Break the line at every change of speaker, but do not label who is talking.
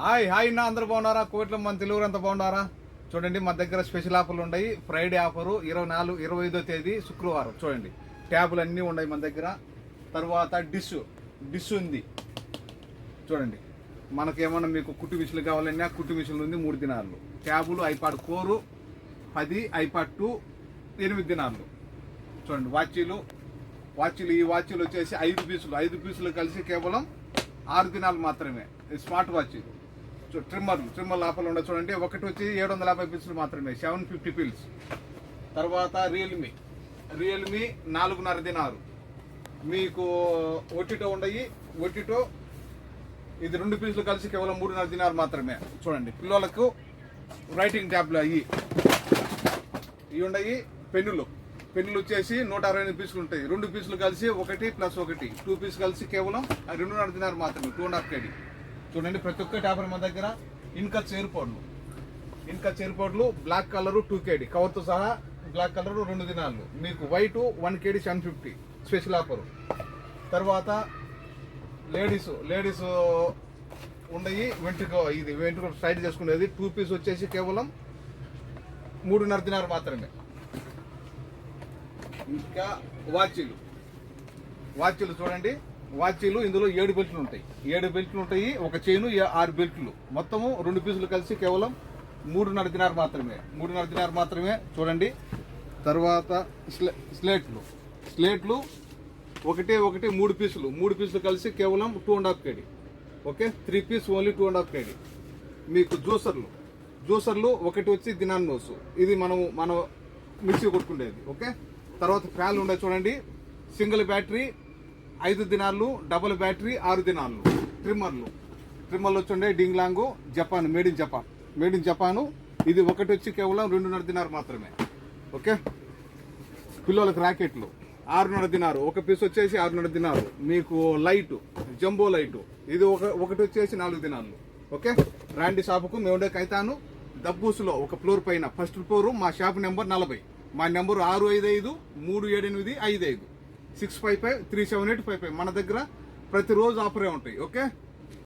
Hi నా అందరూ బాగున్నారా? కోట్ల మన తెలుగు అంతా బాగున్నారా? చూడండి మన దగ్గర స్పెషల్ ఆఫర్లు ఉన్నాయి. ఫ్రైడే ఆఫరు 25వ తేదీ శుక్రవారం. చూడండి ట్యాబులు అన్నీ ఉన్నాయి మన దగ్గర. తర్వాత డిష్ ఉంది. చూడండి మనకేమన్నా మీకు కుట్టు మిషన్లు కావాలన్నా కుట్టు మిషన్లు ఉంది 3 దినాలు. ట్యాబులు ఐపాడ్ కోరు 10, ఐపాడ్ 2 8 దినాలు. చూడండి వాచీలు ఈ వాచీలు వచ్చేసి 5 పీసులు కలిసి కేవలం 6 దినాలు మాత్రమే. స్మార్ట్ వాచీలు. ట్రిమ్మర్ ఆఫర్లు ఉండదు. చూడండి ఒకటి వచ్చి 750 పీసులు మాత్రమే, 750 పీల్స్. తర్వాత రియల్మీ 4.5 దినాలు మీకు. ఒట్టిటో ఉండయి. ఒట్టిటో ఇది 2 పీసులు కలిసి కేవలం 3.5 దినాలు మాత్రమే. చూడండి పిల్లలకు రైటింగ్ ట్యాబ్లు ఇవి ఉండయి. పెన్నులు వచ్చేసి 168 పీసులు ఉంటాయి. 2 పీసులు కలిసి 1 + 1 2 పీసులు కలిసి కేవలం 2.5 దినాలు మాత్రమే, 2.5 kg. చూడండి ప్రతి ఒక్క ట్యాబర్ మన దగ్గర. ఇంకా చేరుపోడ్లు బ్లాక్ కలరు 2 kg కవర్తో సహా. బ్లాక్ కలరు 2 దినాలు మీకు. White 1 kg 750 special offer. తర్వాత లేడీస్ ఉండయి. వెంట్రుక సైడ్ చేసుకునేది 2 పీస్ వచ్చేసి కేవలం 3.5 దినాలు మాత్రమే. ఇంకా వాచీలు చూడండి. వాచీలు ఇందులో 7 బెల్ట్లు ఉంటాయి. ఒక చైను 6 బెల్ట్లు మొత్తము 2 పీసులు కలిసి కేవలం 3.5 దినాలు మాత్రమే. చూడండి తర్వాత స్లేట్లు 3 పీసులు కలిసి కేవలం 2.5 kg. Okay, 3 piece only 2.5 kg. మీకు జ్యూసర్లు ఒకటి వచ్చి దినాన్ని నోసు. ఇది మనం మిక్సీ కొట్టుకునేది. ఓకే, తర్వాత ఫ్యాన్లు ఉన్నాయి. చూడండి సింగిల్ బ్యాటరీ 5 దినాలు, డబుల్ బ్యాటరీ 6 దినాలు. ట్రిమ్మర్లు వచ్చి డింగ్లాంగ్ జపాన్, మేడ్ ఇన్ జపాన్. ఇది ఒకటి వచ్చి కేవలం 2.5 దినాలు మాత్రమే. ఓకే, పిల్లలకు రాకెట్లు 6.5 దినాలు. ఒక పీస్ వచ్చేసి 6.5 దినాలు. మీకు జంబో లైటు ఇది ఒకటి వచ్చేసి 4 దినాలు. ఓకే, రాండి షాపుకు. మేము ఉండే కైతాను దబ్బూసులో ఒక ఫ్లోర్ పైన, ఫస్ట్ ఫ్లోర్. మా షాప్ నెంబర్ 40. మా నెంబర్ 655-378-55 655-378-55. మన దగ్గర ప్రతిరోజు ఆఫరే ఉంటాయి. ఓకే.